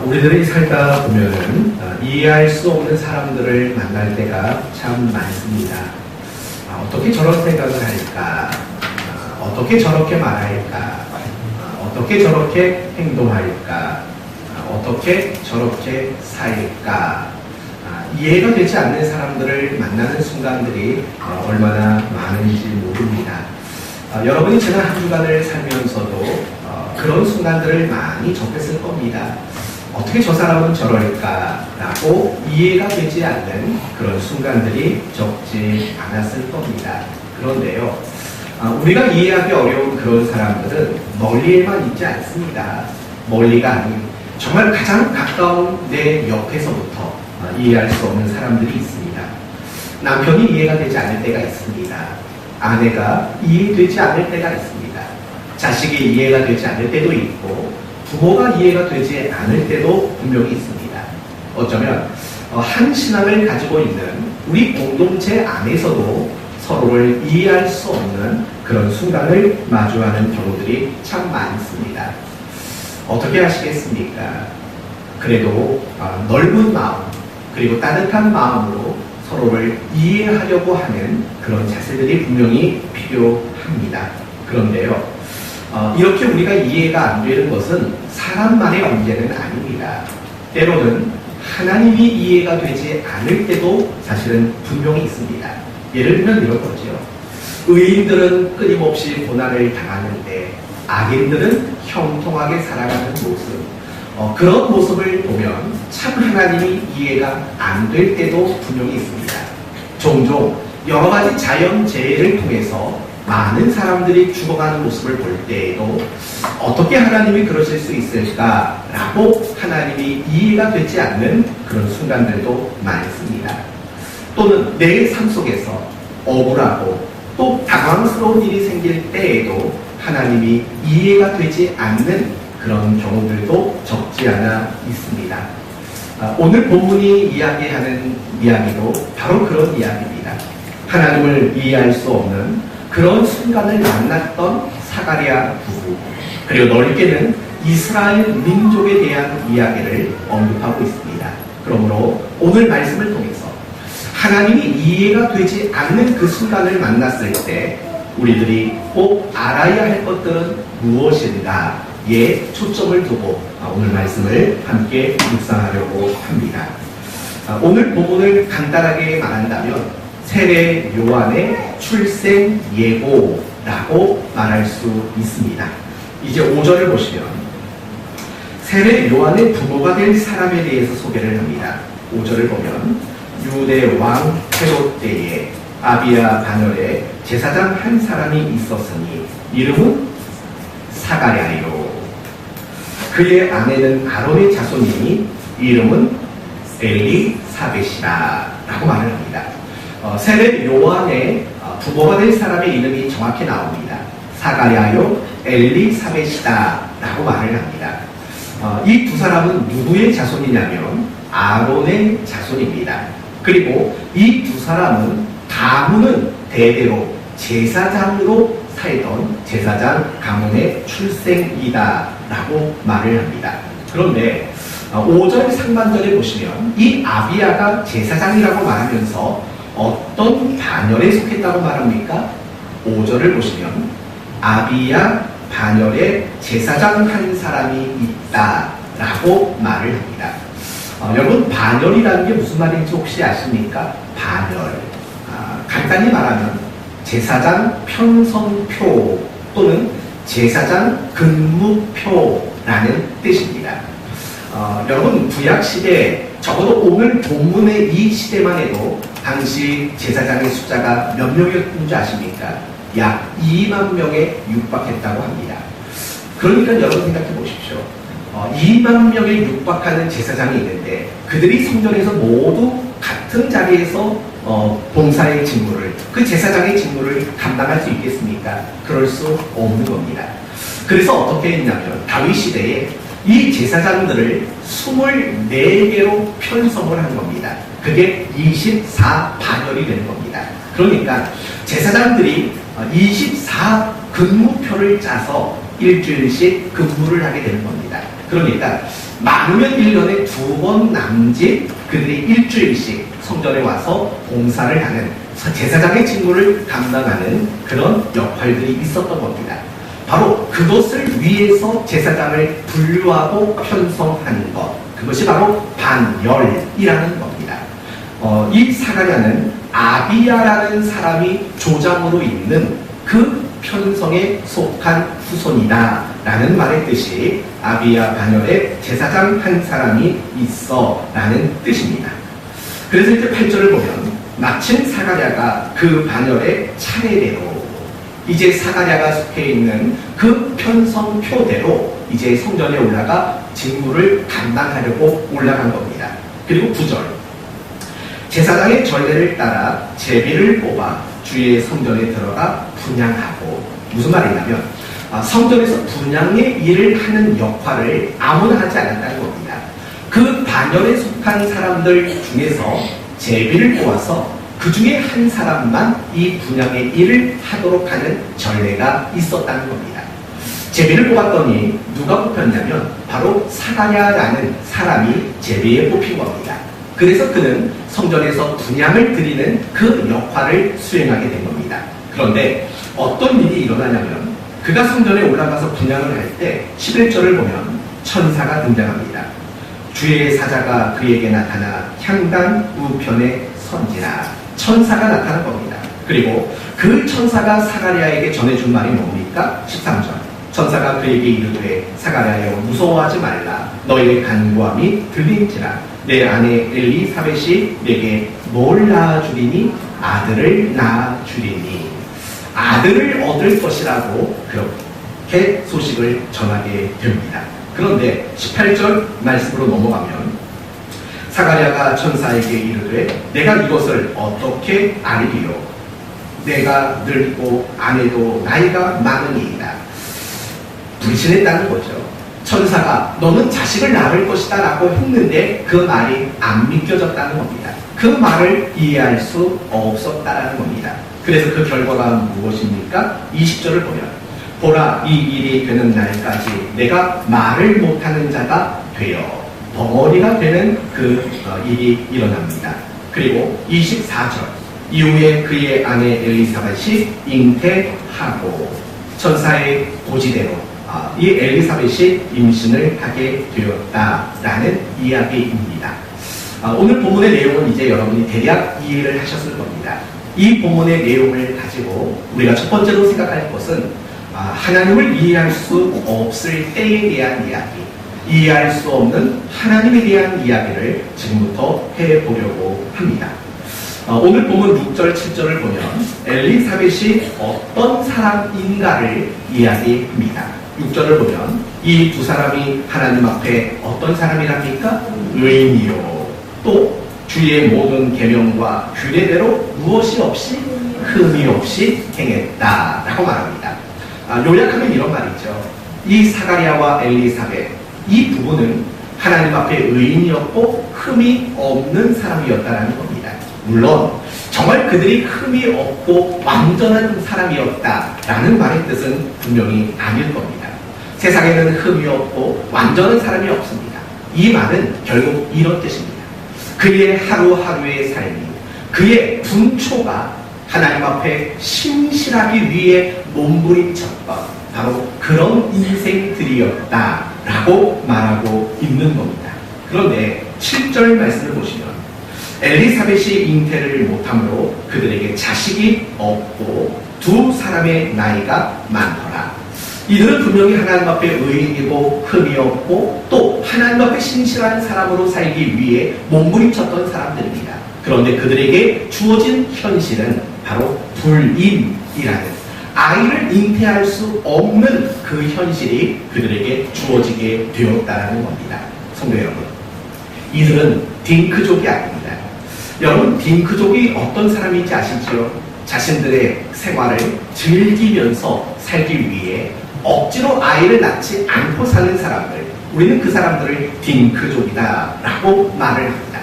우리들이 살다 보면은 이해할 수 없는 사람들을 만날 때가 참 많습니다. 어떻게 저런 생각을 할까? 어떻게 저렇게 말할까? 어떻게 저렇게 행동할까? 어떻게 저렇게 살까? 이해가 되지 않는 사람들을 만나는 순간들이 얼마나 많은지 모릅니다. 여러분이 지난 한 주간을 살면서도 그런 순간들을 많이 접했을 겁니다. 어떻게 저 사람은 저럴까라고 이해가 되지 않는 그런 순간들이 적지 않았을 겁니다. 그런데요, 우리가 이해하기 어려운 그런 사람들은 멀리에만 있지 않습니다. 멀리가 아닌 정말 가장 가까운 내 옆에서부터 이해할 수 없는 사람들이 있습니다. 남편이 이해가 되지 않을 때가 있습니다. 아내가 이해되지 않을 때가 있습니다. 자식이 이해가 되지 않을 때도 있고 부모가 이해가 되지 않을 때도 분명히 있습니다. 어쩌면 한 신앙을 가지고 있는 우리 공동체 안에서도 서로를 이해할 수 없는 그런 순간을 마주하는 경우들이 참 많습니다. 어떻게 하시겠습니까? 그래도 넓은 마음 그리고 따뜻한 마음으로 서로를 이해하려고 하는 그런 자세들이 분명히 필요합니다. 그런데요, 이렇게 우리가 이해가 안 되는 것은 사람만의 문제는 아닙니다. 때로는 하나님이 이해가 되지 않을 때도 사실은 분명히 있습니다. 예를 들면 이런 거죠. 의인들은 끊임없이 고난을 당하는데 악인들은 형통하게 살아가는 모습, 그런 모습을 보면 참 하나님이 이해가 안 될 때도 분명히 있습니다. 종종 여러 가지 자연재해를 통해서 많은 사람들이 죽어가는 모습을 볼 때에도 어떻게 하나님이 그러실 수 있을까라고 하나님이 이해가 되지 않는 그런 순간들도 많습니다. 또는 내 삶 속에서 억울하고 또 당황스러운 일이 생길 때에도 하나님이 이해가 되지 않는 그런 경우들도 적지 않아 있습니다. 오늘 본문이 이야기하는 이야기도 바로 그런 이야기입니다. 하나님을 이해할 수 없는 그런 순간을 만났던 사가랴 부부, 그리고 넓게는 이스라엘 민족에 대한 이야기를 언급하고 있습니다. 그러므로 오늘 말씀을 통해서 하나님이 이해가 되지 않는 그 순간을 만났을 때 우리들이 꼭 알아야 할 것들은 무엇인가에 초점을 두고 오늘 말씀을 함께 묵상하려고 합니다. 오늘 본문을 간단하게 말한다면 세례 요한의 출생 예고라고 말할 수 있습니다. 이제 5절을 보시면 세례 요한의 부모가 될 사람에 대해서 소개를 합니다. 5절을 보면 유대 왕 헤롯 때에 아비야 반열에 제사장 한 사람이 있었으니 이름은 사가랴요. 그의 아내는 아론의 자손이니 이름은 엘리사벳이라 라고 말을 합니다. 세례 요한의 부모가 될 사람의 이름이 정확히 나옵니다. 사가랴요 엘리사벳이다 라고 말을 합니다. 이 두 사람은 누구의 자손이냐면 아론의 자손입니다. 그리고 이 두 사람은 가문은 대대로 제사장으로 살던 제사장 가문의 출생이다 라고 말을 합니다. 그런데 5절 상반절에 보시면 이 아비야가 제사장이라고 말하면서 어떤 반열에 속했다고 말합니까? 5절을 보시면 아비야 반열에 제사장 한 사람이 있다 라고 말을 합니다. 여러분, 반열이라는 게 무슨 말인지 혹시 아십니까? 반열, 간단히 말하면 제사장 편성표 또는 제사장 근무표라는 뜻입니다. 여러분, 구약시대, 적어도 오늘 본문의 이 시대만 해도 당시 제사장의 숫자가 몇 명이었는 줄 아십니까? 약 2만 명에 육박했다고 합니다. 그러니까 여러분 생각해 보십시오. 2만 명에 육박하는 제사장이 있는데 그들이 성전에서 모두 같은 자리에서 봉사의 직무를, 그 제사장의 직무를 감당할 수 있겠습니까? 그럴 수 없는 겁니다. 그래서 어떻게 했냐면 다윗 시대에 이 제사장들을 24개로 편성을 한 겁니다. 그게 24반열이 되는 겁니다. 그러니까 제사장들이 24 근무표를 짜서 일주일씩 근무를 하게 되는 겁니다. 그러니까 많으면 1년에 2번 남짓 그들이 일주일씩 성전에 와서 봉사를 하는 제사장의 직무를 감당하는 그런 역할들이 있었던 겁니다. 바로 그것을 위해서 제사장을 분류하고 편성하는 것, 그것이 바로 반열이라는 겁니다. 이 사가랴는 아비야라는 사람이 조장으로 있는 그 편성에 속한 후손이다 라는 말의 뜻이 아비야 반열에 제사장 한 사람이 있어 라는 뜻입니다. 그래서 이제 8절을 보면 마침 사가랴가 그 반열의 차례대로 이제 사가랴가 속해 있는 그 편성표대로 이제 성전에 올라가 직무를 감당하려고 올라간 겁니다. 그리고 9절 제사장의 전례를 따라 제비를 뽑아 주의 성전에 들어가 분향하고, 무슨 말이냐면 성전에서 분향의 일을 하는 역할을 아무나 하지 않았다는 겁니다. 그 반열에 속한 사람들 중에서 제비를 뽑아서 그 중에 한 사람만 이 분향의 일을 하도록 하는 전례가 있었다는 겁니다. 제비를 뽑았더니 누가 뽑혔냐면 바로 사가랴라는 사람이 제비에 뽑힌 겁니다. 그래서 그는 성전에서 분향을 드리는 그 역할을 수행하게 된 겁니다. 그런데 어떤 일이 일어나냐면 그가 성전에 올라가서 분향을 할 때 11절을 보면 천사가 등장합니다. 주의 사자가 그에게 나타나 향단 우편에 선지라. 천사가 나타난 겁니다. 그리고 그 천사가 사가랴에게 전해준 말이 뭡니까? 13절 천사가 그에게 이르되 사가랴여 무서워하지 말라. 너의 간구함이 들린지라. 내 아내 엘리사벳이 내게 뭘 낳아주리니? 아들을 낳아주리니. 아들을 얻을 것이라고 그렇게 소식을 전하게 됩니다. 그런데 18절 말씀으로 넘어가면 사가랴가 천사에게 이르되 내가 이것을 어떻게 알리리요? 내가 늙고 아내도 나이가 많으니이다. 불신했다는 거죠. 천사가 너는 자식을 낳을 것이다 라고 했는데 그 말이 안 믿겨졌다는 겁니다. 그 말을 이해할 수 없었다는 겁니다. 그래서 그 결과가 무엇입니까? 20절을 보면 보라 이 일이 되는 날까지 내가 말을 못하는 자가 되어 벙어리가 되는 그 일이 일어납니다. 그리고 24절 이후에 그의 아내 엘리사벳이 잉태하고 천사의 고지대로 이 엘리사벳이 임신을 하게 되었다라는 이야기입니다. 오늘 본문의 내용은 이제 여러분이 대략 이해를 하셨을 겁니다. 이 본문의 내용을 가지고 우리가 첫 번째로 생각할 것은 하나님을 이해할 수 없을 때에 대한 이야기, 이해할 수 없는 하나님에 대한 이야기를 지금부터 해보려고 합니다. 오늘 본문 6절, 7절을 보면 엘리사벳이 어떤 사람인가를 이야기합니다. 6절을 보면 이 두 사람이 하나님 앞에 어떤 사람이랍니까? 의인이요. 또 주의 모든 계명과 규례대로 무엇이 없이 흠이 없이 행했다라고 말합니다. 요약하면 이런 말이죠. 이 사가랴와 엘리사벳 이 부부는 하나님 앞에 의인이었고 흠이 없는 사람이었다라는 겁니다. 물론 정말 그들이 흠이 없고 완전한 사람이었다라는 말의 뜻은 분명히 아닐 겁니다. 세상에는 흠이 없고 완전한 사람이 없습니다. 이 말은 결국 이런 뜻입니다. 그의 하루하루의 삶이, 그의 분초가 하나님 앞에 신실하기 위해 몸부림쳤던 바로 그런 인생들이었다라고 말하고 있는 겁니다. 그런데 7절 말씀을 보시면 엘리사벳이 잉태를 못함으로 그들에게 자식이 없고 두 사람의 나이가 많더라. 이들은 분명히 하나님 앞에 의인이고 흠이 없고 또 하나님 앞에 신실한 사람으로 살기 위해 몸부림쳤던 사람들입니다. 그런데 그들에게 주어진 현실은 바로 불임이라는 아이를 잉태할 수 없는 그 현실이 그들에게 주어지게 되었다는 겁니다. 성도 여러분, 이들은 딩크족이 아닙니다. 여러분, 딩크족이 어떤 사람인지 아시죠? 자신들의 생활을 즐기면서 살기 위해 억지로 아이를 낳지 않고 사는 사람들, 우리는 그 사람들을 딩크족이다 라고 말을 합니다.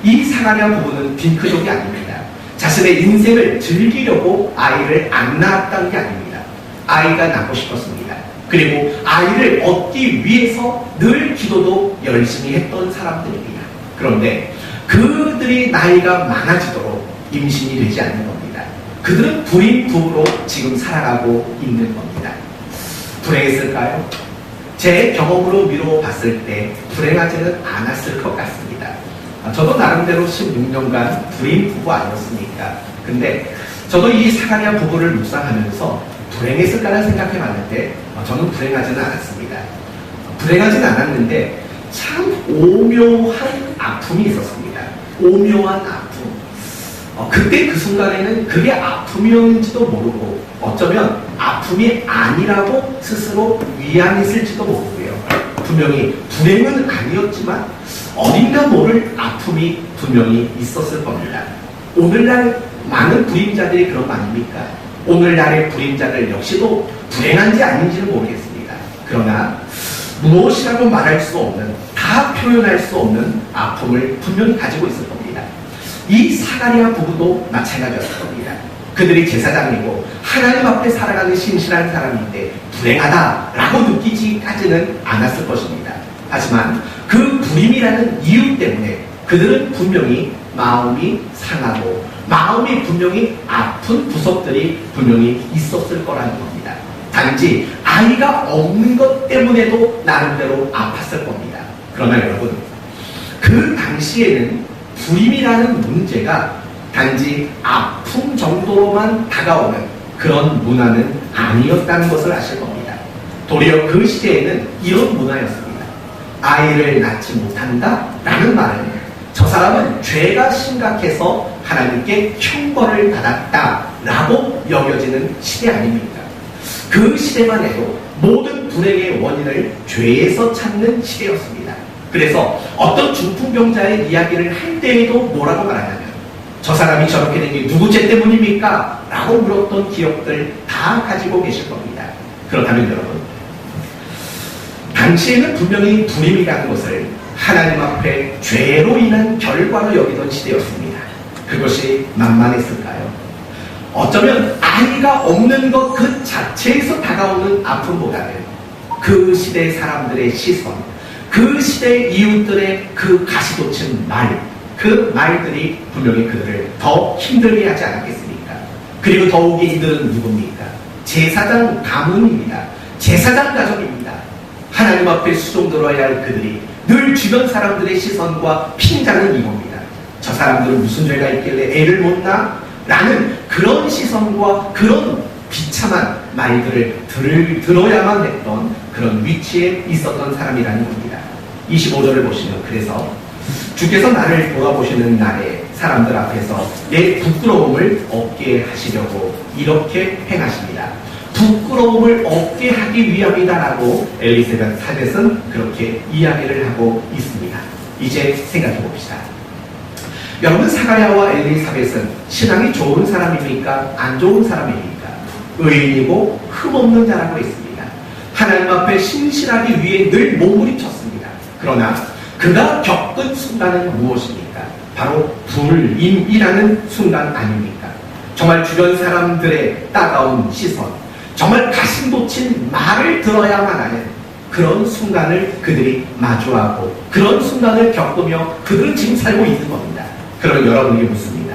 이 사가랴 부부는 딩크족이 아닙니다. 자신의 인생을 즐기려고 아이를 안 낳았다는 게 아닙니다. 아이가 낳고 싶었습니다. 그리고 아이를 얻기 위해서 늘 기도도 열심히 했던 사람들입니다. 그런데 그들이 나이가 많아지도록 임신이 되지 않는 겁니다. 그들은 불임 부부로 지금 살아가고 있는 겁니다. 불행했을까요? 제 경험으로 미루어 봤을 때 불행하지는 않았을 것 같습니다. 저도 나름대로 16년간 불임 부부 아니었습니까? 근데 저도 이 사가랴 부부를 묵상하면서 불행했을까라는 생각해 봤는데 저는 불행하지는 않았습니다. 불행하지는 않았는데 참 오묘한 아픔이 있었습니다. 오묘한 아픔. 그때 그 순간에는 그게 아픔이었는지도 모르고 어쩌면 아픔이 아니라고 스스로 위안했을지도 모르고요. 분명히 불행은 아니었지만 어딘가 모를 아픔이 분명히 있었을 겁니다. 오늘날 많은 불임자들이 그런 거 아닙니까? 오늘날의 불임자들 역시도 불행한지 아닌지는 모르겠습니다. 그러나 무엇이라고 말할 수 없는, 다 표현할 수 없는 아픔을 분명히 가지고 있을 겁니다. 이 사가랴 부부도 마찬가지였을 겁니다. 그들이 제사장이고 하나님 앞에 살아가는 신실한 사람인데 불행하다라고 느끼지까지는 않았을 것입니다. 하지만 그 불임이라는 이유 때문에 그들은 분명히 마음이 상하고 마음이 분명히 아픈 구석들이 분명히 있었을 거라는 겁니다. 단지 아이가 없는 것 때문에도 나름대로 아팠을 겁니다. 그러나 여러분, 그 당시에는 불임이라는 문제가 단지 아픔 정도로만 다가오는 그런 문화는 아니었다는 것을 아실 겁니다. 도리어 그 시대에는 이런 문화였습니다. 아이를 낳지 못한다? 라는 말은 저 사람은 죄가 심각해서 하나님께 형벌을 받았다 라고 여겨지는 시대 아닙니까? 그 시대만 해도 모든 불행의 원인을 죄에서 찾는 시대였습니다. 그래서 어떤 중풍병자의 이야기를 할 때에도 뭐라고 말하냐면 저 사람이 저렇게 된 게 누구 죄 때문입니까? 라고 물었던 기억들 다 가지고 계실 겁니다. 그렇다면 여러분, 당시에는 분명히 불임이라는 것을 하나님 앞에 죄로 인한 결과로 여기던 시대였습니다. 그것이 만만했을까요? 어쩌면 아이가 없는 것 그 자체에서 다가오는 아픔보다는 그 시대 사람들의 시선, 그 시대 이웃들의 그 가시돋친 말, 그 말들이 분명히 그들을 더 힘들게 하지 않았겠습니까? 그리고 더욱이 이들은 누굽니까? 제사장 가문입니다. 제사장 가족입니다. 하나님 앞에 수종 들어야 할 그들이 늘 주변 사람들의 시선과 핀자는 이겁니다. 저 사람들은 무슨 죄가 있길래 애를 못 낳아? 라는 그런 시선과 그런 비참한 말들을 들어야만 했던 그런 위치에 있었던 사람이라는 겁니다. 25절을 보시면 그래서 주께서 나를 돌아보시는 날에 사람들 앞에서 내 부끄러움을 없게 하시려고 이렇게 행하십니다. 부끄러움을 없게 하기 위함이다라고 엘리사벳은 그렇게 이야기를 하고 있습니다. 이제 생각해 봅시다. 여러분, 사가랴와 엘리사벳은 신앙이 좋은 사람입니까? 안 좋은 사람입니까? 의인이고 흠없는 자라고 했습니다. 하나님 앞에 신실하기 위해 늘 몸부림쳤습니다. 그러나 그가 겪은 순간은 무엇입니까? 바로 불임이라는 순간 아닙니까? 정말 주변 사람들의 따가운 시선, 정말 가슴 돋친 말을 들어야만 하는 그런 순간을 그들이 마주하고 그런 순간을 겪으며 그들은 지금 살고 있는 겁니다. 그럼 여러분에게 묻습니다.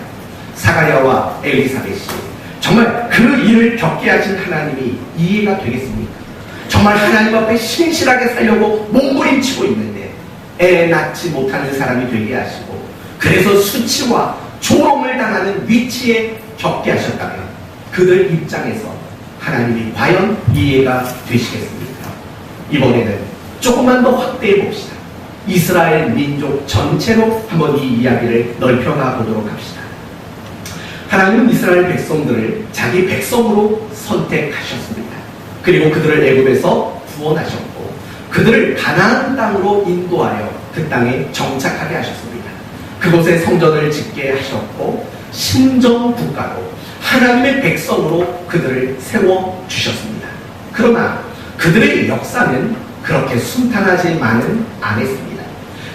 사가랴와 엘리사벳이 정말 그 일을 겪게 하신 하나님이 이해가 되겠습니까? 정말 하나님 앞에 신실하게 살려고 몸부림치고 있는데 애 낳지 못하는 사람이 되게 하시고 그래서 수치와 조롱을 당하는 위치에 겪게 하셨다면 그들 입장에서 하나님이 과연 이해가 되시겠습니까? 이번에는 조금만 더 확대해 봅시다. 이스라엘 민족 전체로 한번 이 이야기를 넓혀가 보도록 합시다. 하나님은 이스라엘 백성들을 자기 백성으로 선택하셨습니다. 그리고 그들을 애굽에서 구원하셨고 그들을 가나안 땅으로 인도하여 그 땅에 정착하게 하셨습니다. 그곳에 성전을 짓게 하셨고 신정 국가로 하나님의 백성으로 그들을 세워주셨습니다. 그러나 그들의 역사는 그렇게 순탄하지만은 않았습니다.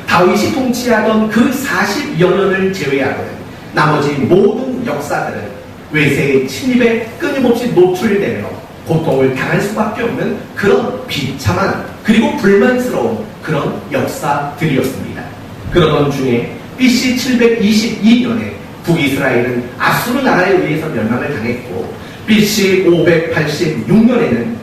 다윗이 통치하던 그 40여 년을 제외하고는 나머지 모든 역사들은 외세의 침입에 끊임없이 노출되며 고통을 당할 수밖에 없는 그런 비참한 그리고 불만스러운 그런 역사들이었습니다. 그러던 중에 BC 722년에 북이스라엘은 아수르 나라에 의해서 멸망을 당했고 BC 586년에는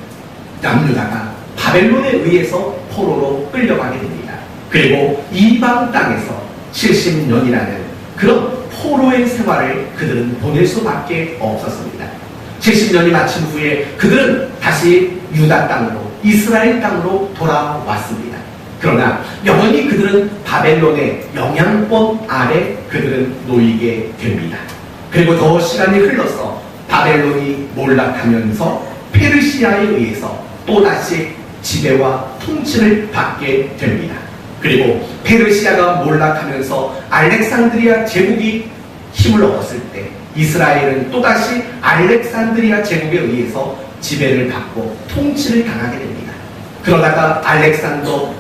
남유다가 바벨론에 의해서 포로로 끌려가게 됩니다. 그리고 이방 땅에서 70년이라는 그런 포로의 생활을 그들은 보낼 수밖에 없었습니다. 70년이 마친 후에 그들은 다시 유다 땅으로 이스라엘 땅으로 돌아왔습니다. 그러나 영원히 그들은 바벨론의 영향권 아래 그들은 놓이게 됩니다. 그리고 더 시간이 흘러서 바벨론이 몰락하면서 페르시아에 의해서 또다시 지배와 통치를 받게 됩니다. 그리고 페르시아가 몰락하면서 알렉산드리아 제국이 힘을 얻었을 때 이스라엘은 또다시 알렉산드리아 제국에 의해서 지배를 받고 통치를 당하게 됩니다. 그러다가 알렉산더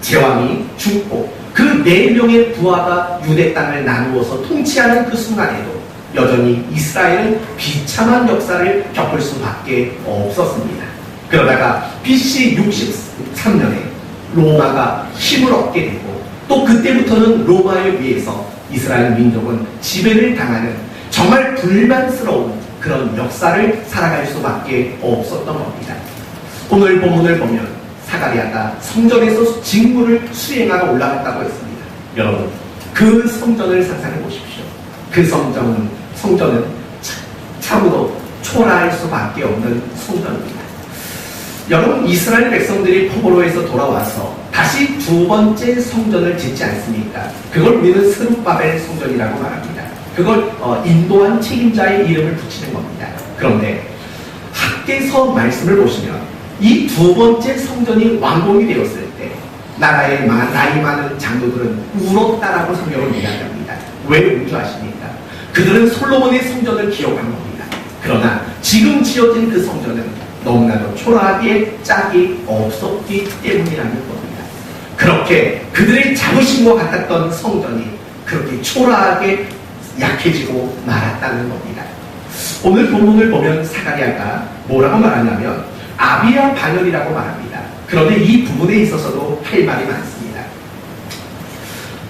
제왕이 죽고 그 4명의 부하가 유대 땅을 나누어서 통치하는 그 순간에도 여전히 이스라엘은 비참한 역사를 겪을 수밖에 없었습니다. 그러다가 BC 63년에 로마가 힘을 얻게 되고 또 그때부터는 로마에 의해서 이스라엘 민족은 지배를 당하는 정말 불만스러운 그런 역사를 살아갈 수밖에 없었던 겁니다. 오늘 본문을 보면 사가랴가 성전에서 직무를 수행하러 올라갔다고 했습니다. 여러분, 그 성전을 상상해 보십시오. 그 성전은 참으로 초라할 수밖에 없는 성전입니다. 여러분, 이스라엘 백성들이 포로에서 돌아와서 다시 두 번째 성전을 짓지 않습니까? 그걸 우리는 스룹바벨 성전이라고 말합니다. 그걸 인도한 책임자의 이름을 붙이는 겁니다. 그런데 학개서 말씀을 보시면 이 두 번째 성전이 완공이 되었을 때 나라의 나이 많은 장로들은 울었다라고 성경을 이야기합니다. 왜 운 줄 아십니까? 그들은 솔로몬의 성전을 기억한 겁니다. 그러나 지금 지어진 그 성전은 너무나도 초라하게 짝이 없었기 때문이라는 겁니다. 그렇게 그들의 자부심과 같았던 성전이 그렇게 초라하게 약해지고 말았다는 겁니다. 오늘 본문을 보면 사가랴가 뭐라고 말하냐면 아비야 반열이라고 말합니다. 그런데 이 부분에 있어서도 할 말이 많습니다.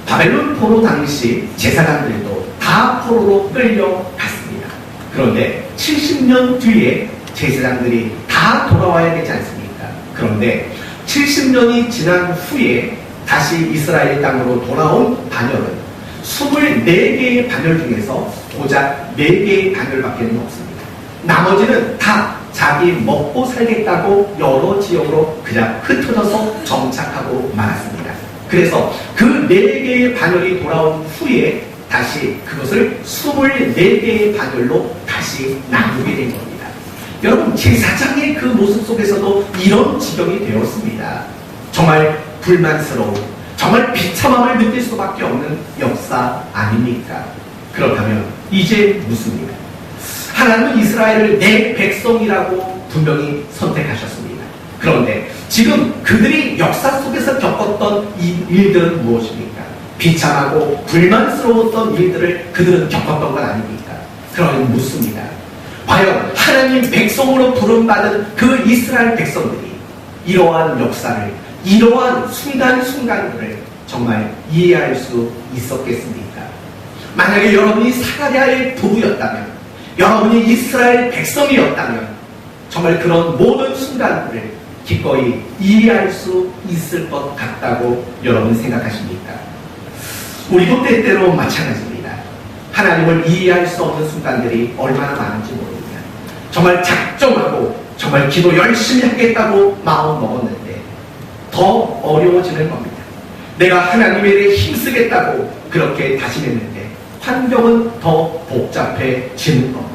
바벨론 포로 당시 제사장들도 다 포로로 끌려갔습니다. 그런데 70년 뒤에 제사장들이 다 돌아와야 되지 않습니까? 그런데 70년이 지난 후에 다시 이스라엘 땅으로 돌아온 반열은 24개의 반열 중에서 고작 4개의 반열밖에 없습니다. 나머지는 다 자기 먹고 살겠다고 여러 지역으로 그냥 흩어져서 정착하고 말았습니다. 그래서 그 4개의 반열이 돌아온 후에 다시 그것을 24개의 반열로 다시 나누게 된 겁니다. 여러분, 제사장의 그 모습 속에서도 이런 지경이 되었습니다. 정말 불만스러운, 정말 비참함을 느낄 수밖에 없는 역사 아닙니까? 그렇다면 이제 무슨 일? 하나님은 이스라엘을 내 백성이라고 분명히 선택하셨습니다. 그런데 지금 그들이 역사 속에서 겪었던 이 일들은 무엇입니까? 비참하고 불만스러웠던 일들을 그들은 겪었던 건 아닙니까? 그러니 묻습니다. 과연 하나님 백성으로 부름받은 그 이스라엘 백성들이 이러한 역사를, 이러한 순간순간들을 정말 이해할 수 있었겠습니까? 만약에 여러분이 사가랴의 부부였다면, 여러분이 이스라엘 백성이었다면 정말 그런 모든 순간들을 기꺼이 이해할 수 있을 것 같다고 여러분 생각하십니까? 우리도 때때로 마찬가지입니다. 하나님을 이해할 수 없는 순간들이 얼마나 많은지 모릅니다. 정말 작정하고 정말 기도 열심히 하겠다고 마음 먹었는데 더 어려워지는 겁니다. 내가 하나님에 대해 힘쓰겠다고 그렇게 다짐했는데 환경은 더 복잡해지는 겁니다.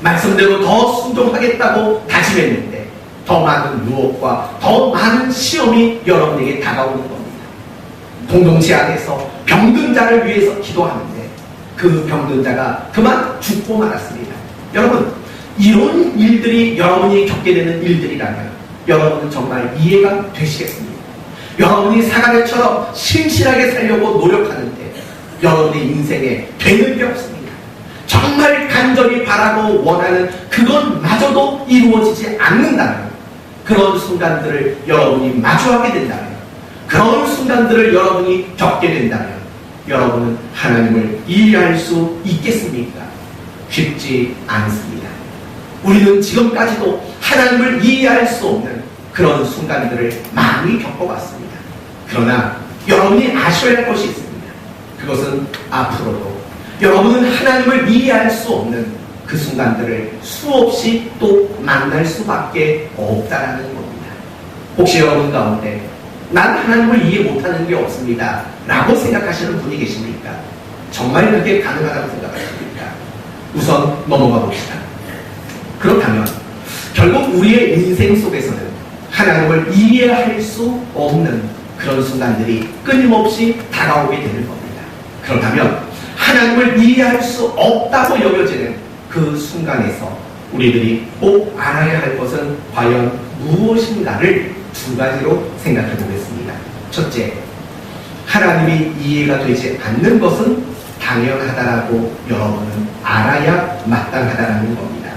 말씀대로 더 순종하겠다고 다짐했는데 더 많은 유혹과 더 많은 시험이 여러분에게 다가오는 겁니다. 공동체 안에서 병든 자를 위해서 기도하는데 그 병든 자가 그만 죽고 말았습니다. 여러분, 이런 일들이 여러분이 겪게 되는 일들이라면 여러분은 정말 이해가 되시겠습니까? 여러분이 사가랴처럼 신실하게 살려고 노력하는데 여러분의 인생에 되는 게 없습니다. 정말 간절히 간절히 바라고 원하는 그것마저도 이루어지지 않는다면, 그런 순간들을 여러분이 마주하게 된다면, 그런 순간들을 여러분이 겪게 된다면 여러분은 하나님을 이해할 수 있겠습니까? 쉽지 않습니다. 우리는 지금까지도 하나님을 이해할 수 없는 그런 순간들을 많이 겪어왔습니다. 그러나 여러분이 아셔야 할 것이 있습니다. 그것은 앞으로도 여러분은 하나님을 이해할 수 없는 그 순간들을 수없이 또 만날 수밖에 없다라는 겁니다. 혹시 여러분 가운데 난 하나님을 이해 못하는 게 없습니다 라고 생각하시는 분이 계십니까? 정말 그게 가능하다고 생각하십니까? 우선 넘어가 봅시다. 그렇다면 결국 우리의 인생 속에서는 하나님을 이해할 수 없는 그런 순간들이 끊임없이 다가오게 되는 겁니다. 그렇다면 하나님을 이해할 수 없다고 여겨지는 그 순간에서 우리들이 꼭 알아야 할 것은 과연 무엇인가를 두 가지로 생각해 보겠습니다. 첫째, 하나님이 이해가 되지 않는 것은 당연하다라고 여러분은 알아야 마땅하다라는 겁니다.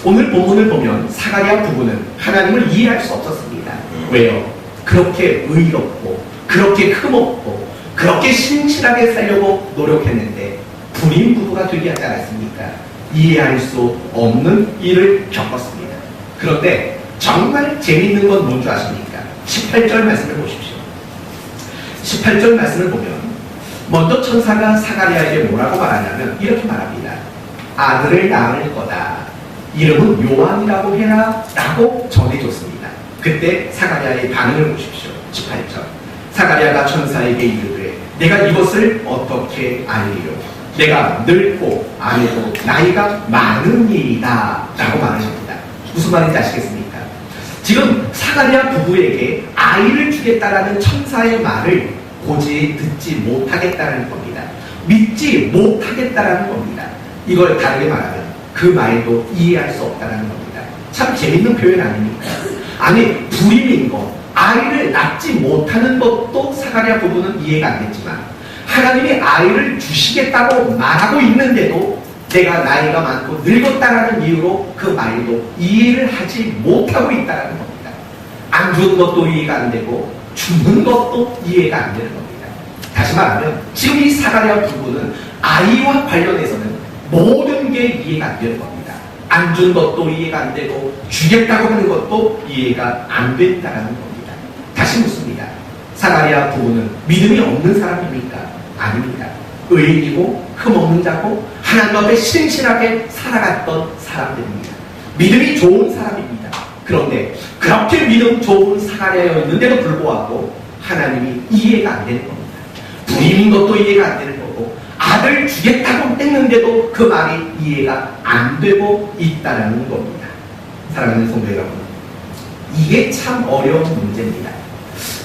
오늘 본문을 보면 사가랴 부부는 하나님을 이해할 수 없었습니다. 왜요? 그렇게 의롭고 그렇게 흠없고 그렇게 신실하게 살려고 노력했는데 불임 부부가 되지 않았습니까? 이해할 수 없는 일을 겪었습니다. 그런데 정말 재미있는 건 뭔지 아십니까? 18절 말씀을 보십시오. 18절 말씀을 보면 먼저 천사가 사가랴에게 뭐라고 말하냐면 이렇게 말합니다. 아들을 낳을 거다. 이름은 요한이라고 해라 라고 전해줬습니다. 그때 사가랴의 반응을 보십시오. 18절 사가랴가 천사에게 이르되 내가 이것을 어떻게 알리요? 내가 늙고 아내도 나이가 많으니이다 라고 말하십니다. 무슨 말인지 아시겠습니까? 지금 사가랴 부부에게 아이를 주겠다라는 천사의 말을 고지 듣지 못하겠다는 겁니다. 믿지 못하겠다라는 겁니다. 이걸 다르게 말하면 그 말도 이해할 수 없다는 겁니다. 참 재밌는 표현 아닙니까? 아니 불임인 것, 아이를 낳지 못하는 것도 사가랴 부부는 이해가 안 됐지만 하나님이 아이를 주시겠다고 말하고 있는데도 내가 나이가 많고 늙었다라는 이유로 그 말도 이해를 하지 못하고 있다는 겁니다. 안 주는 것도 이해가 안 되고 주는 것도 이해가 안 되는 겁니다. 다시 말하면 지금 이 사가랴 부부는 아이와 관련해서는 모든 게 이해가 안 되는 겁니다. 안 준 것도 이해가 안 되고 주겠다고 하는 것도 이해가 안 된다는 겁니다. 다시 묻습니다. 사가랴 부부는 믿음이 없는 사람입니까? 아닙니다. 의인이고 흠없는 자고 하나님 앞에 신실하게 살아갔던 사람들입니다. 믿음이 좋은 사람입니다. 그런데 그렇게 믿음 좋은 사가랴였는데도 불구하고 하나님이 이해가 안 되는 겁니다. 부인인 것도 이해가 안 되는 거고 아들 주겠다고 했는데도 그 말이 이해가 안 되고 있다는 겁니다. 사랑하는 성도 여러분, 이게 참 어려운 문제입니다.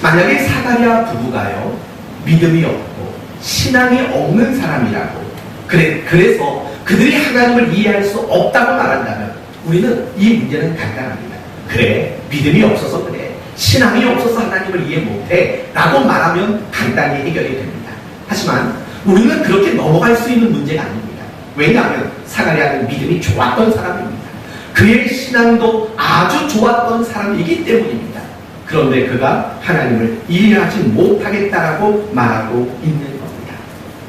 만약에 사가랴 부부가요 믿음이 없고 신앙이 없는 사람이라고 그래서 그들이 하나님을 이해할 수 없다고 말한다면 우리는 이 문제는 간단합니다. 그래 믿음이 없어서 그래 신앙이 없어서 하나님을 이해 못해 라고 말하면 간단히 해결이 됩니다. 하지만 우리는 그렇게 넘어갈 수 있는 문제가 아닙니다. 왜냐하면 사가랴는 믿음이 좋았던 사람입니다. 그의 신앙도 아주 좋았던 사람이기 때문입니다. 그런데 그가 하나님을 이해하지 못하겠다라고 말하고 있는 겁니다.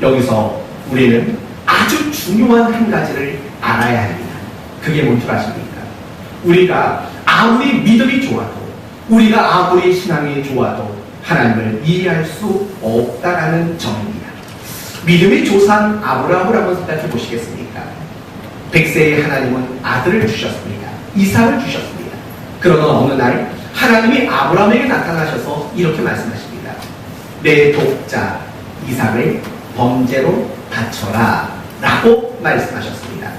여기서 우리는 아주 중요한 한 가지를 알아야 합니다. 그게 뭔지 아십니까? 우리가 아무리 믿음이 좋아도 우리가 아무리 신앙이 좋아도 하나님을 이해할 수 없다라는 점입니다. 믿음의 조상 아브라함을 한번 생각해 보시겠습니까? 100세의 하나님은 아들을 주셨습니다. 이삭을 주셨습니다. 그러나 어느 날 하나님이 아브라함에게 나타나셔서 이렇게 말씀하십니다. 내 독자 이삭을 번제로 바쳐라 라고 말씀하셨습니다.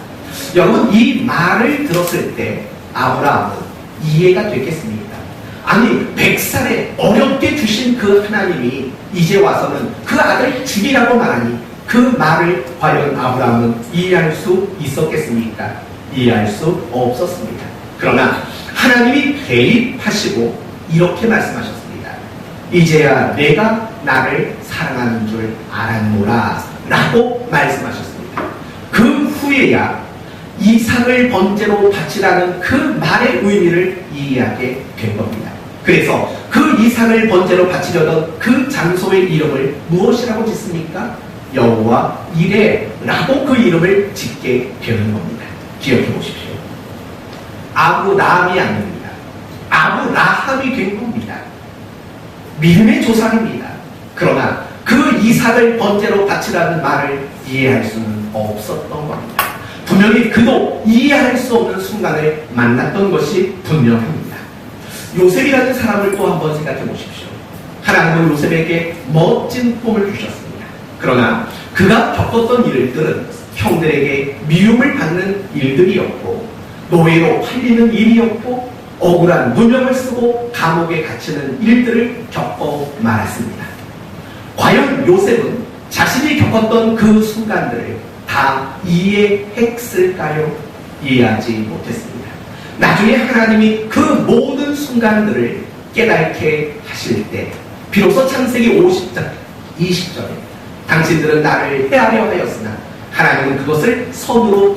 여러분 이 말을 들었을 때 아브라함은 이해가 됐겠습니까? 아니 100살에 어렵게 주신 그 하나님이 이제 와서는 그 아들을 죽이라고 말하니 그 말을 과연 아브라함은 이해할 수 있었겠습니까? 이해할 수 없었습니다. 그러나 하나님이 개입하시고 이렇게 말씀하셨습니다. 이제야 내가 나를 사랑하는 줄 알았노라 라고 말씀하셨습니다. 그 후에야 이삭을 번제로 바치라는 그 말의 의미를 이해하게 된 겁니다. 그래서 그 이삭을 번제로 바치려던 그 장소의 이름을 무엇이라고 짓습니까? 여호와 이레라고 그 이름을 짓게 되는 겁니다. 기억해 보십시오. 아브라함이 아닙니다. 아브라함이 된 겁니다. 믿음의 조상입니다. 그러나 그 이삭을 번제로 바치라는 말을 이해할 수는 없었던 겁니다. 분명히 그도 이해할 수 없는 순간을 만났던 것이 분명합니다. 요셉이라는 사람을 또 한번 생각해 보십시오. 하나님은 요셉에게 멋진 꿈을 주셨습니다. 그러나 그가 겪었던 일들은 형들에게 미움을 받는 일들이었고, 노예로 팔리는 일이었고, 억울한 누명을 쓰고 감옥에 갇히는 일들을 겪어 말았습니다. 과연 요셉은 자신이 겪었던 그 순간들을 다 이해했을까요? 이해하지 못했습니다. 나중에 하나님이 그 모든 순간들을 깨닫게 하실 때, 비로소 창세기 50장 20절에 당신들은 나를 헤아려 하였으나 하나님은 그것을 선으로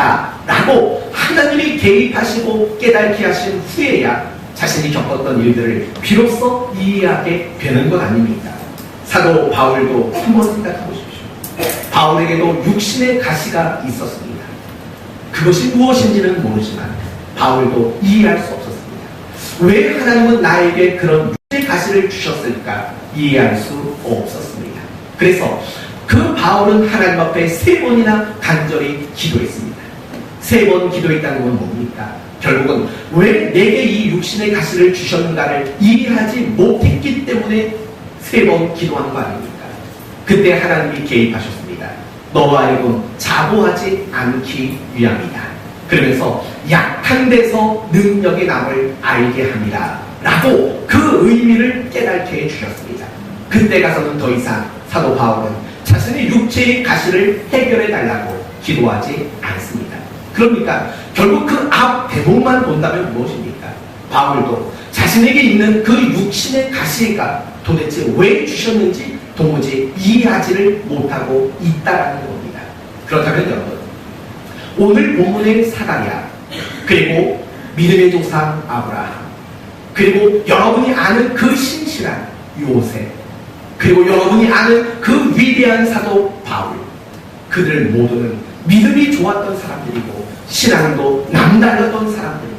바꾸셨다라고 하나님이 개입하시고 깨닫게 하신 후에야 자신이 겪었던 일들을 비로소 이해하게 되는 것 아닙니까? 사도 바울도 한번 생각해 보십시오. 바울에게도 육신의 가시가 있었습니다. 그것이 무엇인지는 모르지만 바울도 이해할 수 없었습니다. 왜 하나님은 나에게 그런 육신의 가시를 주셨을까 이해할 수 없었습니다. 그래서 그 바울은 하나님 앞에 3번이나 간절히 기도했습니다. 3번 기도했다는 건 뭡니까? 결국은 왜 내게 이 육신의 가시를 주셨는가를 이해하지 못했기 때문에 3번 기도한 거 아닙니까? 그때 하나님이 개입하셨습니다. 너와 하여금 자고하지 않기 위함이다. 그러면서 약한 데서 능력의 남을 알게 합니다. 라고 그 의미를 깨닫게 해주셨습니다. 그때 가서는 더 이상 사도 바울은 자신의 육체의 가시를 해결해 달라고 기도하지 않습니다. 그러니까 결국 그 앞 대목만 본다면 무엇입니까? 바울도 자신에게 있는 그 육신의 가시가 도대체 왜 주셨는지 도무지 이해하지를 못하고 있다라는 겁니다. 그렇다면 여러분, 오늘 본문의 사가랴, 그리고 믿음의 조상 아브라함, 그리고 여러분이 아는 그 신실한 요셉, 그리고 여러분이 아는 그 위대한 사도 바울, 그들 모두는 믿음이 좋았던 사람들이고 신앙도 남달랐던 사람들입니다.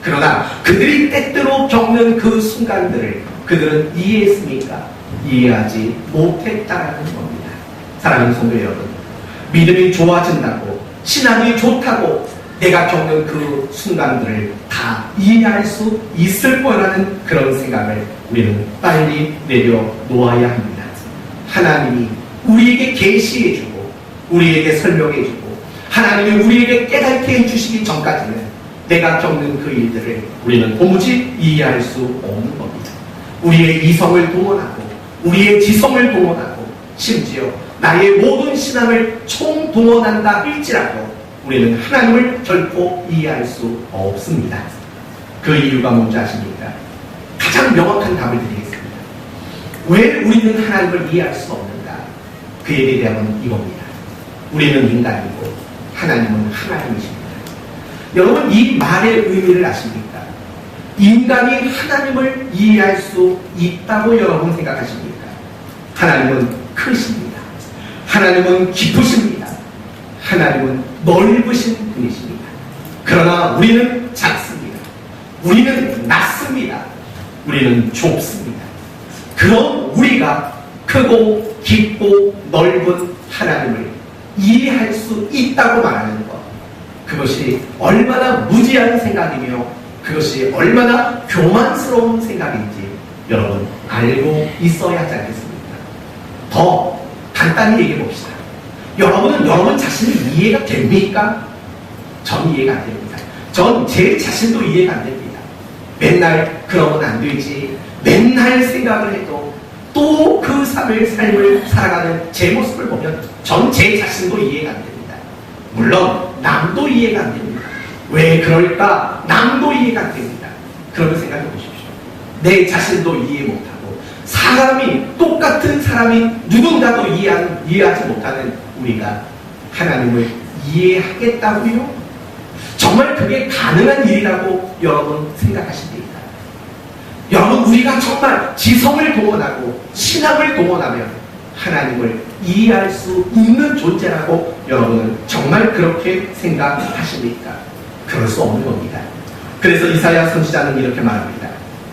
그러나 그들이 때때로 겪는 그 순간들을 그들은 이해했습니까? 이해하지 못했다라는 겁니다. 사랑하는 성도 여러분, 믿음이 좋아진다고, 신앙이 좋다고 내가 겪는 그 순간들을 다 이해할 수 있을 거라는 그런 생각을 우리는 빨리 내려놓아야 합니다. 하나님이 우리에게 계시해주고 우리에게 설명해주고 하나님이 우리에게 깨닫게 해주시기 전까지는 내가 겪는 그 일들을 우리는 도무지 이해할 수 없는 겁니다. 우리의 이성을 동원하고 우리의 지성을 동원하고 심지어 나의 모든 신앙을 총동원한다 할지라도 우리는 하나님을 결코 이해할 수 없습니다. 그 이유가 뭔지 아십니까? 가장 명확한 답을 드리겠습니다. 왜 우리는 하나님을 이해할 수 없는가? 그에 대한 이겁니다. 우리는 인간이고 하나님은 하나님이십니다. 여러분, 이 말의 의미를 아십니까? 인간이 하나님을 이해할 수 있다고 여러분 생각하십니까? 하나님은 크십니다. 하나님은 깊으십니다. 하나님은 넓으신 분이십니다. 그러나 우리는 작습니다. 우리는 낮습니다. 우리는 좁습니다. 그런 우리가 크고 깊고 넓은 하나님을 이해할 수 있다고 말하는 것, 그것이 얼마나 무지한 생각이며 그것이 얼마나 교만스러운 생각인지 여러분 알고 있어야 하지 않겠습니까? 더 간단히 얘기해 봅시다. 여러분은 여러분 자신이 이해가 됩니까? 전 이해가 안 됩니다. 전 제 자신도 이해가 안 됩니다. 맨날 그러면 안 되지, 맨날 생각을 해도 또 그 삶을 살아가는 제 모습을 보면 전 제 자신도 이해가 안 됩니다. 물론 남도 이해가 안 됩니다. 왜 그럴까? 남도 이해가 안 됩니다. 그러면 생각해 보십시오. 내 자신도 이해 못하고 똑같은 사람이 누군가도 이해하지 못하는 우리가 하나님을 이해하겠다고요? 정말 그게 가능한 일이라고 여러분 생각하십니까? 여러분, 우리가 정말 지성을 동원하고 신앙을 동원하면 하나님을 이해할 수 있는 존재라고 여러분은 정말 그렇게 생각하십니까? 그럴 수 없는 겁니다. 그래서 이사야 선지자는 이렇게 말합니다.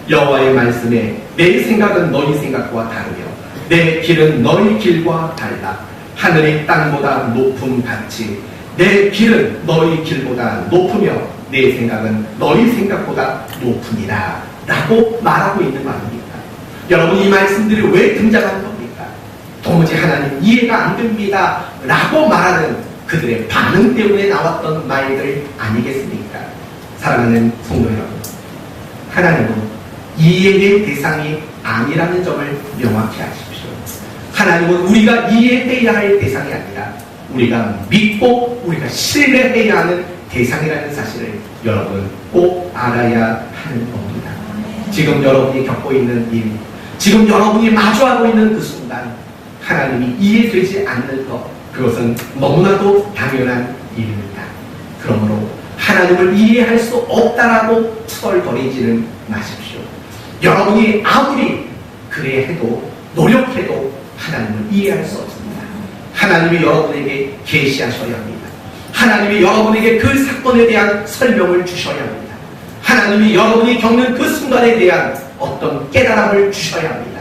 여호와의 말씀에 내 생각은 너희 생각과 다르며 내 길은 너희 길과 달라. 하늘이 땅보다 높음 같이 내 길은 너희 길보다 높으며 내 생각은 너희 생각보다 높으니라 라고 말하고 있는 말입니다. 여러분, 이 말씀들이 왜 등장하는 겁니까? 도무지 하나님 이해가 안 됩니다 라고 말하는 그들의 반응 때문에 나왔던 말들 아니겠습니까? 사랑하는 성도 여러분, 하나님은 이해의 대상이 아니라는 점을 명확히 아십시오. 하나님은 우리가 이해해야 할 대상이 아니라 우리가 믿고 우리가 신뢰해야 하는 대상이라는 사실을 여러분 꼭 알아야 하는 겁니다. 지금 여러분이 겪고 있는 일, 지금 여러분이 마주하고 있는 그 순간 하나님이 이해되지 않는 것, 그것은 너무나도 당연한 일입니다. 그러므로 하나님을 이해할 수 없다라고 투덜거리지는 마십시오. 여러분이 아무리 그래 해도 노력해도 하나님을 이해할 수 없습니다. 하나님이 여러분에게 계시하셔야 합니다. 하나님이 여러분에게 그 사건에 대한 설명을 주셔야 합니다. 하나님이 여러분이 겪는 그 순간에 대한 어떤 깨달음을 주셔야 합니다.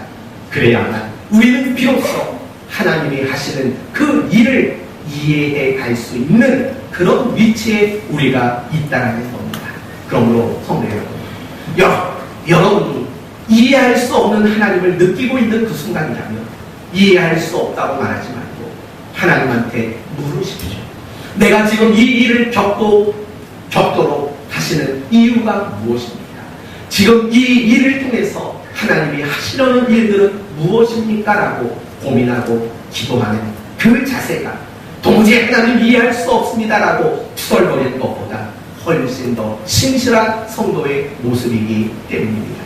그래야만 우리는 비로소 하나님이 하시는 그 일을 이해해 갈 수 있는 그런 위치에 우리가 있다는 겁니다. 그러므로 성도 여러분, 여러분이 이해할 수 없는 하나님을 느끼고 있는 그 순간이라면 이해할 수 없다고 말하지 말고 하나님한테 물으십시오. 내가 지금 이 일을 겪도록 하시는 이유가 무엇입니까? 지금 이 일을 통해서 하나님이 하시려는 일들은 무엇입니까? 라고 고민하고 기도하는 그 자세가 도무지 하나님 이해할 수 없습니다라고 투덜거리는 것보다 훨씬 더 신실한 성도의 모습이기 때문입니다.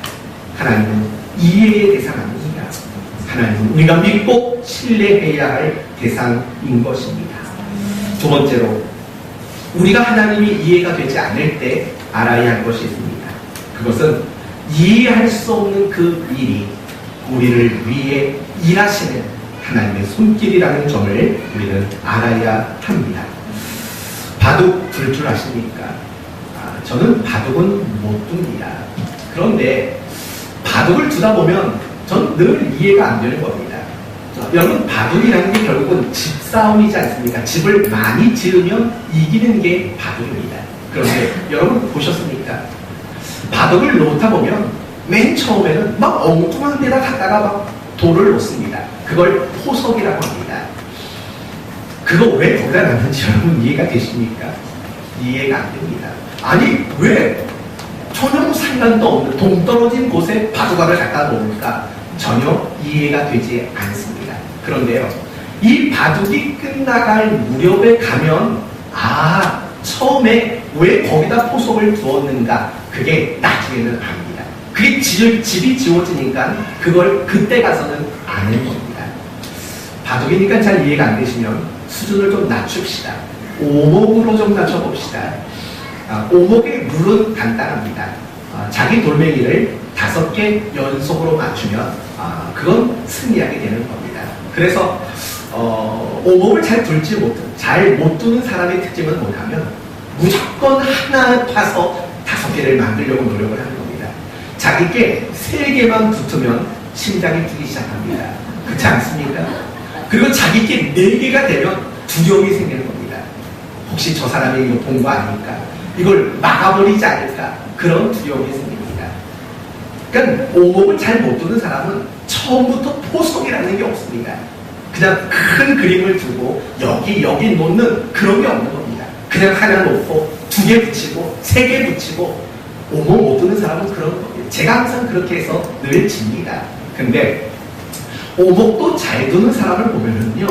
하나님은 이해의 대상 아닙니다. 하나님은 우리가 믿고 신뢰해야 할 대상인 것입니다. 두 번째로, 우리가 하나님이 이해가 되지 않을 때 알아야 할 것이 있습니다. 그것은 이해할 수 없는 그 일이 우리를 위해 일하시는 하나님의 손길이라는 점을 우리는 알아야 합니다. 바둑 둘 줄 아십니까? 저는 바둑은 못 둡니다. 그런데 바둑을 두다 보면 전 늘 이해가 안 되는 겁니다. 여러분, 바둑이라는 게 결국은 집싸움이지 않습니까? 집을 많이 지으면 이기는 게 바둑입니다. 그런데 여러분 보셨습니까? 바둑을 놓다 보면 맨 처음에는 막 엉뚱한 데다 갖다가 막 돌을 놓습니다. 그걸 포석이라고 합니다. 그거 왜 거기다 놨는지 여러분 이해가 되십니까? 이해가 안 됩니다. 아니, 왜 전혀 상관도 없는 동떨어진 곳에 바둑알을 갖다 놓을까? 전혀 이해가 되지 않습니다. 그런데요, 이 바둑이 끝나갈 무렵에 가면 처음에 왜 거기다 포석을 두었는가, 그게 나중에는 압니다. 그게 집이 지워지니까 그걸 그때 가서는 아는 겁니다. 바둑이니까 잘 이해가 안 되시면 수준을 좀 낮춥시다. 오목으로 좀 낮춰봅시다. 오목의 룰은 간단합니다. 자기 돌멩이를 5개 연속으로 맞추면 그건 승리하게 되는 겁니다. 그래서 오목을 잘 못 두는 사람의 특징은 뭐냐면 무조건 하나 파서 5개를 만들려고 노력을 하는 겁니다. 자기께 3개만 붙으면 심장이 뛰기 시작합니다. 그렇지 않습니까? 그리고 자기께 4개가 되면 두려움이 생기는 겁니다. 혹시 저 사람이 이거 본 거 아닐까? 이걸 막아버리지 않을까? 그런 두려움이 생깁니다. 그러니까 오목을 잘 못 두는 사람은 처음부터 포석이라는 게 없습니다. 그냥 큰 그림을 두고 여기 놓는 그런 게 없는 겁니다. 그냥 하나 놓고 2개 붙이고 3개 붙이고 오목 못 두는 사람은 그런 겁니다. 제가 항상 그렇게 해서 늘 집니다. 근데 오목도 잘 두는 사람을 보면은요,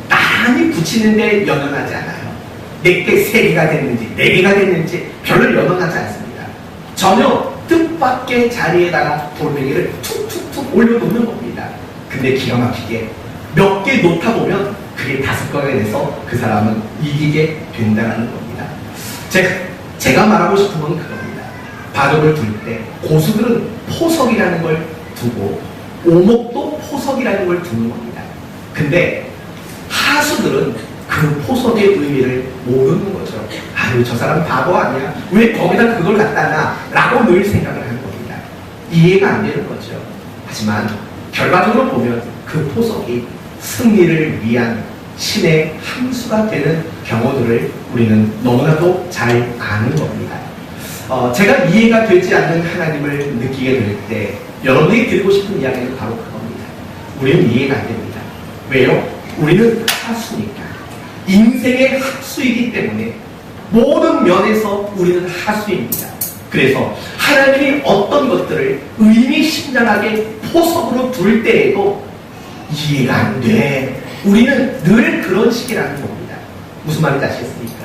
많이 붙이는데 연연하지 않아요. 4개, 3개가 됐는지 4개가 됐는지 별로 연연하지 않습니다. 전혀 뜻밖의 자리에다가 돌멩이를 툭툭툭 올려놓는 겁니다. 근데 기가 막히게 몇 개 놓다 보면 그게 5개가 돼서 그 사람은 이기게 된다는 겁니다. 제가 말하고 싶은 건 그겁니다. 바둑을 둘 때 고수들은 포석이라는 걸 두고 오목도 포석이라는 걸 두는 겁니다. 근데 하수들은 그 포석의 의미를 모르는 거죠. 아유, 저 사람 바보 아니야? 왜 거기다 그걸 갖다 놔? 라고 늘 생각을 하는 겁니다. 이해가 안 되는 거죠. 하지만 결과적으로 보면 그 포석이 승리를 위한 신의 함수가 되는 경우들을 우리는 너무나도 잘 아는 겁니다. 제가 이해가 되지 않는 하나님을 느끼게 될 때 여러분이 드리고 싶은 이야기는 바로 그겁니다. 우리는 이해가 안 됩니다. 왜요? 우리는 하수니까. 인생의 하수이기 때문에 모든 면에서 우리는 하수입니다. 그래서 하나님이 어떤 것들을 의미심장하게 포석으로 둘 때에도 이해가 안 돼. 우리는 늘 그런 식이라는 겁니다. 무슨 말인지 아시겠습니까?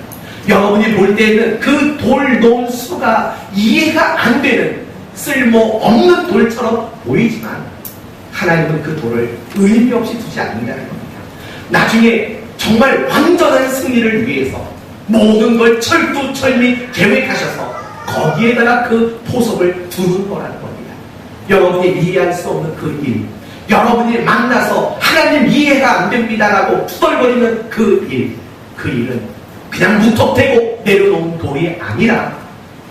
여러분이 볼 때에는 그 돌 놓은 수가 이해가 안 되는 쓸모없는 돌처럼 보이지만 하나님은 그 돌을 의미 없이 두지 않는다는 겁니다. 나중에 정말 완전한 승리를 위해서 모든 걸 철두철미 계획하셔서 거기에다가 그 포석을 두는 거라는 겁니다. 여러분이 이해할 수 없는 그 일, 여러분이 만나서 하나님 이해가 안 됩니다라고 투덜거리는 그 일은 그냥 무턱대고 내려놓은 돌이 아니라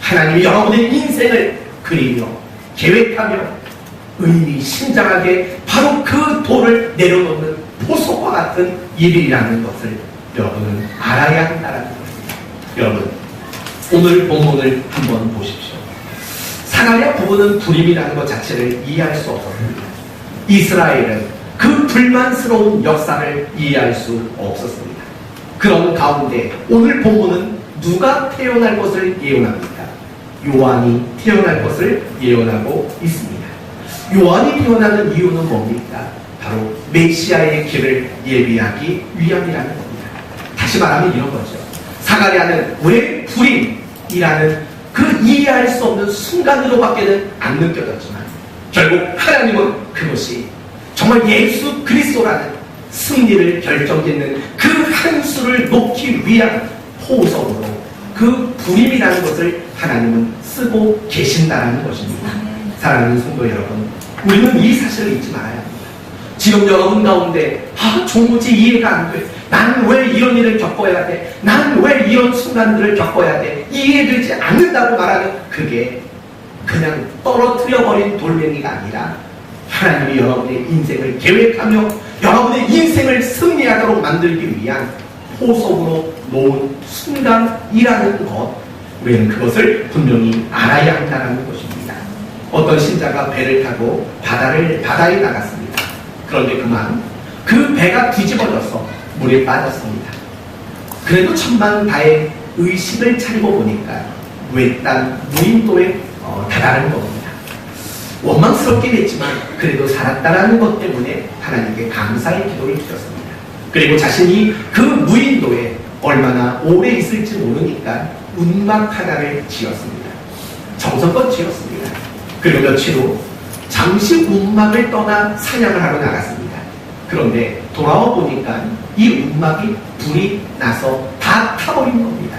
하나님이 여러분의 인생을 그리며 계획하며 의미심장하게 바로 그 돌을 내려놓는 포석과 같은 일이라는 것을 여러분은 알아야 한다는 것입니다. 여러분, 오늘 본문을 한번 보십시오. 사가랴 부부는 불임이라는 것 자체를 이해할 수 없었습니다. 이스라엘은 그 불만스러운 역사를 이해할 수 없었습니다. 그런 가운데 오늘 본문은 누가 태어날 것을 예언합니까? 요한이 태어날 것을 예언하고 있습니다. 요한이 태어나는 이유는 뭡니까? 바로 메시아의 길을 예비하기 위함이라는 겁니다. 다시 말하면 이런 거죠. 사가랴는 왜 불임이라는 그 이해할 수 없는 순간으로밖에는 안 느껴졌지만 결국 하나님은 그것이 정말 예수 그리스도라는 승리를 결정짓는 그 한 수를 놓기 위한 포석으로 그 불임이라는 것을 하나님은 쓰고 계신다는 것입니다. 사랑하는 성도 여러분, 우리는 이 사실을 잊지 말아야 합니다. 지금 여러분 가운데 도무지 이해가 안 돼. 난 왜 이런 일을 겪어야 돼? 난 왜 이런 순간들을 겪어야 돼? 이해되지 않는다고 말하는 그게 그냥 떨어뜨려버린 돌멩이가 아니라 하나님이 여러분의 인생을 계획하며 여러분의 인생을 승리하도록 만들기 위한 포석으로 놓은 순간이라는 것, 우리는 그것을 분명히 알아야 한다는 것입니다. 어떤 신자가 배를 타고 바다에 나갔습니다. 그런데 그만 그 배가 뒤집어져서 물에 빠졌습니다. 그래도 천만다행 의식을 차리고 보니까 외딴 무인도에 다다른 겁니다. 원망스럽긴 했지만 그래도 살았다라는 것 때문에 하나님께 감사의 기도를 드렸습니다. 그리고 자신이 그 무인도에 얼마나 오래 있을지 모르니까 운막 하나를 지었습니다. 정성껏 지었습니다. 그리고 며칠 후 잠시 운막을 떠나 사냥을 하러 나갔습니다. 그런데 돌아와 보니까 이 운막이 불이 나서 다 타버린 겁니다.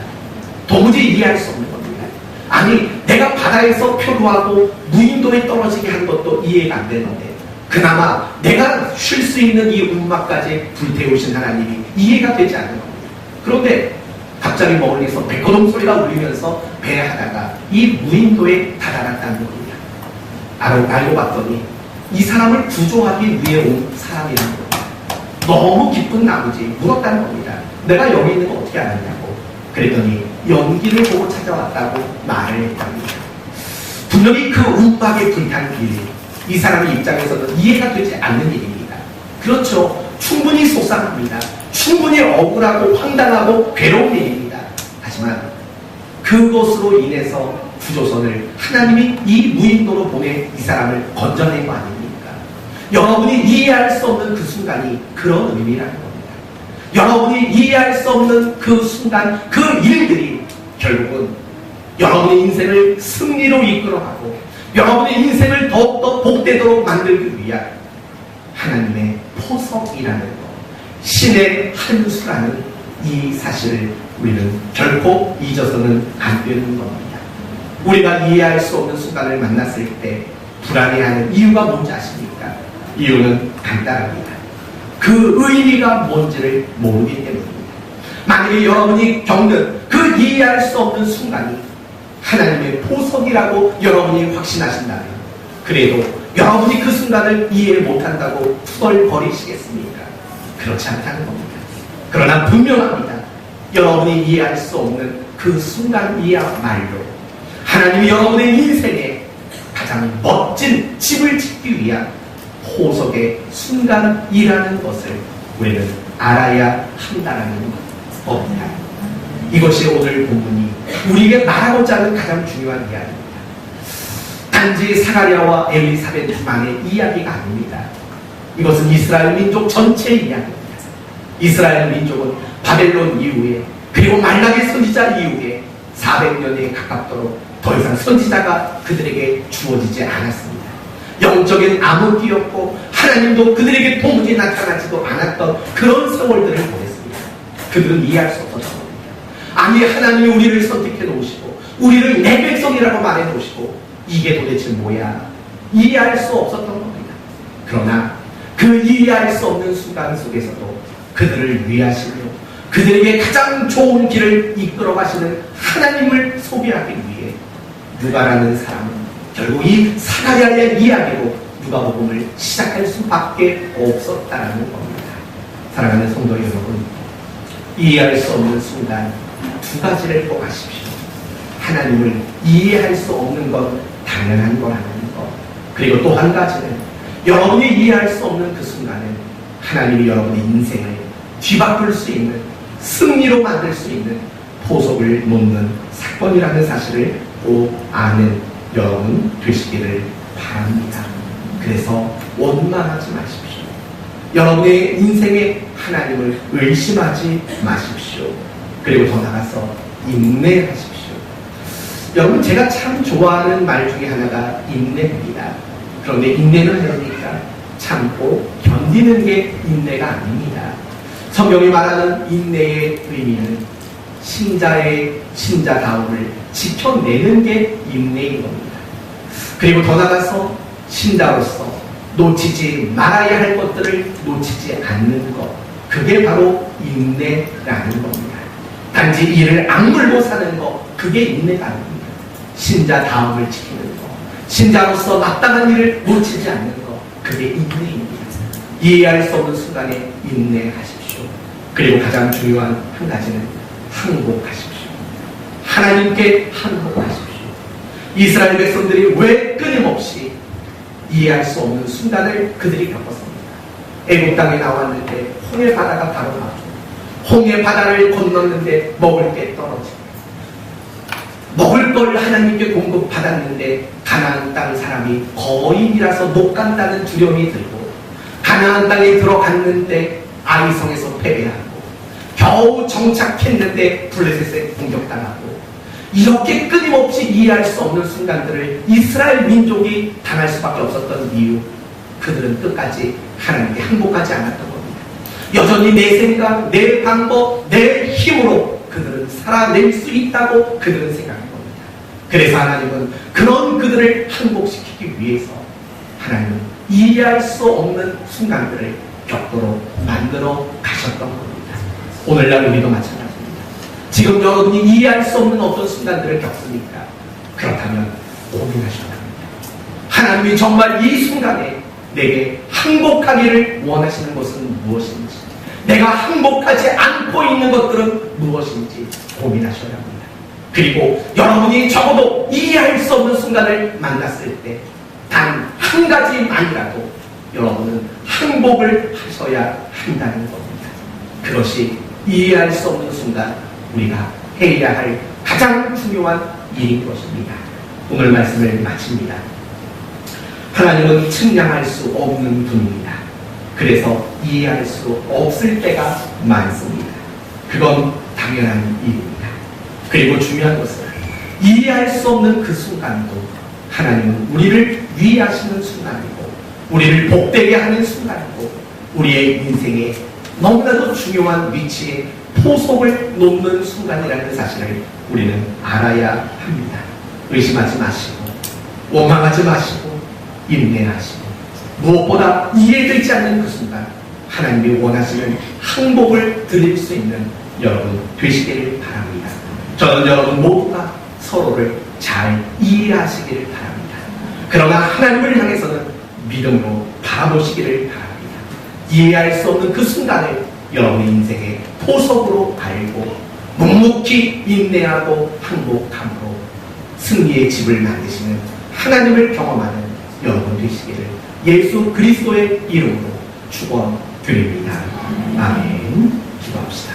도무지 이해할 수 없는 겁니다. 아니, 내가 바다에서 표류하고 무인도에 떨어지게 한 것도 이해가 안 되는데 그나마 내가 쉴 수 있는 이 운막까지 불태우신 하나님이 이해가 되지 않는 겁니다. 그런데 갑자기 멀리서 백호동 소리가 울리면서 배하다가 이 무인도에 다다랐다는 겁니다. 알고 봤더니 이 사람을 구조하기 위해 온 사람이라는 겁니다. 너무 기쁜 나머지 물었다는 겁니다. 내가 여기 있는 거 어떻게 알았냐고. 그랬더니 연기를 보고 찾아왔다고 말을 했답니다. 분명히 그 운박에 불탄 일이 이 사람의 입장에서는 이해가 되지 않는 일입니다. 그렇죠. 충분히 속상합니다. 충분히 억울하고 황당하고 괴로운 일입니다. 하지만 그것으로 인해서 구조선을 하나님이 이 무인도로 보내 이 사람을 건져낸 거 아닙니까? 여러분이 이해할 수 없는 그 순간이 그런 의미라는 겁니다. 여러분이 이해할 수 없는 그 순간, 그 일들이 결국은 여러분의 인생을 승리로 이끌어가고 여러분의 인생을 더욱더 복되도록 만들기 위한 하나님의 포석이라는 것, 신의 한 수라는 이 사실을 우리는 결코 잊어서는 안 되는 겁니다. 우리가 이해할 수 없는 순간을 만났을 때 불안해하는 이유가 뭔지 아십니까? 이유는 간단합니다. 그 의미가 뭔지를 모르기 때문입니다. 만약에 여러분이 겪는 그 이해할 수 없는 순간이 하나님의 보석이라고 여러분이 확신하신다면, 그래도 여러분이 그 순간을 이해 못한다고 투덜거리시겠습니까? 그렇지 않다는 겁니다. 그러나 분명합니다. 여러분이 이해할 수 없는 그 순간이야말로 하나님이 여러분의 인생에 가장 멋진 집을 짓기 위한 보석의 순간이라는 것을 우리는 알아야 한다는 겁니다. 이것이 오늘 본문이 우리에게 말하고자 하는 가장 중요한 이야기입니다. 단지 사가랴와 엘리사벳만의 이야기가 아닙니다. 이것은 이스라엘 민족 전체의 이야기입니다. 이스라엘 민족은 바벨론 이후에, 그리고 말라기 선지자 이후에 400년에 가깝도록 더 이상 선지자가 그들에게 주어지지 않았습니다. 영적인 암흑기였고 하나님도 그들에게 도무지 나타나지도 않았던 그런 세월들을 보냈습니다. 그들은 이해할 수 없었던 겁니다. 아니, 하나님이 우리를 선택해 놓으시고 우리를 내 백성이라고 말해 놓으시고 이게 도대체 뭐야? 이해할 수 없었던 겁니다. 그러나 그 이해할 수 없는 순간 속에서도 그들을 위하시며 그들에게 가장 좋은 길을 이끌어 가시는 하나님을 소개하기 위해 누가라는 사람은 결국 이 사가랴의 이야기로 누가복음을 시작할 수밖에 없었다는 겁니다. 사랑하는 성도 여러분, 이해할 수 없는 순간 두 가지를 꼭 아십시오. 하나님을 이해할 수 없는 것, 당연한 거라는 것. 그리고 또 한 가지는 여러분이 이해할 수 없는 그 순간은 하나님이 여러분의 인생을 뒤바꿀 수 있는, 승리로 만들 수 있는 보석을 놓는 사건이라는 사실을 꼭 아는 여러분 되시기를 바랍니다. 그래서 원망하지 마십시오. 여러분의 인생에 하나님을 의심하지 마십시오. 그리고 더 나아가서 인내하십시오. 여러분, 제가 참 좋아하는 말 중에 하나가 인내입니다. 그런데 인내는 뭡니까? 참고 견디는 게 인내가 아닙니다. 성경이 말하는 인내의 의미는 신자다움을 지켜내는 게 인내인 겁니다. 그리고 더 나아가서 신자로서 놓치지 말아야 할 것들을 놓치지 않는 것, 그게 바로 인내라는 겁니다. 단지 이를 악물고 사는 것, 그게 인내가 아닙니다. 신자다움을 지키는 것, 신자로서 마땅한 일을 놓치지 않는 것, 그게 인내입니다. 이해할 수 없는 순간에 인내하십시오. 그리고 가장 중요한 한 가지는 항복하십시오. 하나님께 항복하십시오. 이스라엘 백성들이 왜 끊임없이 이해할 수 없는 순간을 그들이 겪었습니다. 애국 땅에 나왔는데 홍해 바다가 바로 나왔고, 홍해 바다를 건넜는데 먹을 게 떨어지고, 먹을 걸 하나님께 공급받았는데 가나안 땅 사람이 거인이라서 못 간다는 두려움이 들고, 가나안 땅에 들어갔는데 아이성에서 패배하고, 겨우 정착했는데 블레셋에 공격당하고, 이렇게 끊임없이 이해할 수 없는 순간들을 이스라엘 민족이 당할 수밖에 없었던 이유, 그들은 끝까지 하나님께 항복하지 않았던 겁니다. 여전히 내 생각, 내 방법, 내 힘으로 그들은 살아낼 수 있다고 그들은 생각한 겁니다. 그래서 하나님은 그런 그들을 항복시키기 위해서 하나님은 이해할 수 없는 순간들을 겪도록 만들어 가셨던 겁니다. 오늘날 우리도 마찬가지입니다. 지금 여러분이 이해할 수 없는 어떤 순간들을 겪습니까? 그렇다면 고민하셔야 합니다. 하나님이 정말 이 순간에 내게 항복하기를 원하시는 것은 무엇인지, 내가 항복하지 않고 있는 것들은 무엇인지 고민하셔야 합니다. 그리고 여러분이 적어도 이해할 수 없는 순간을 만났을 때 단 한 가지만이라도 여러분은 항복을 하셔야 한다는 겁니다. 그것이 이해할 수 없는 순간 우리가 해야 할 가장 중요한 일인 것입니다. 오늘 말씀을 마칩니다. 하나님은 측량할 수 없는 분입니다. 그래서 이해할 수 없을 때가 많습니다. 그건 당연한 일입니다. 그리고 중요한 것은 이해할 수 없는 그 순간도 하나님은 우리를 위하시는 순간이고, 우리를 복되게 하는 순간이고, 우리의 인생에 너무나도 중요한 위치에 포석을 놓는 순간이라는 사실을 우리는 알아야 합니다. 의심하지 마시고 원망하지 마시고 인내하시고 무엇보다 이해되지 않는 그 순간 하나님이 원하시는 항복을 드릴 수 있는 여러분 되시기를 바랍니다. 저는 여러분 모두가 서로를 잘 이해하시기를 바랍니다. 그러나 하나님을 향해서는 믿음으로 바라보시기를 바랍니다. 이해할 수 없는 그 순간에 여러분의 인생의 포석으로 알고 묵묵히 인내하고 항복함으로 승리의 집을 만드시는 하나님을 경험하는 여러분 되시기를 예수 그리스도의 이름으로 축원드립니다. 아멘. 기도합시다.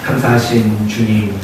감사하신 주님,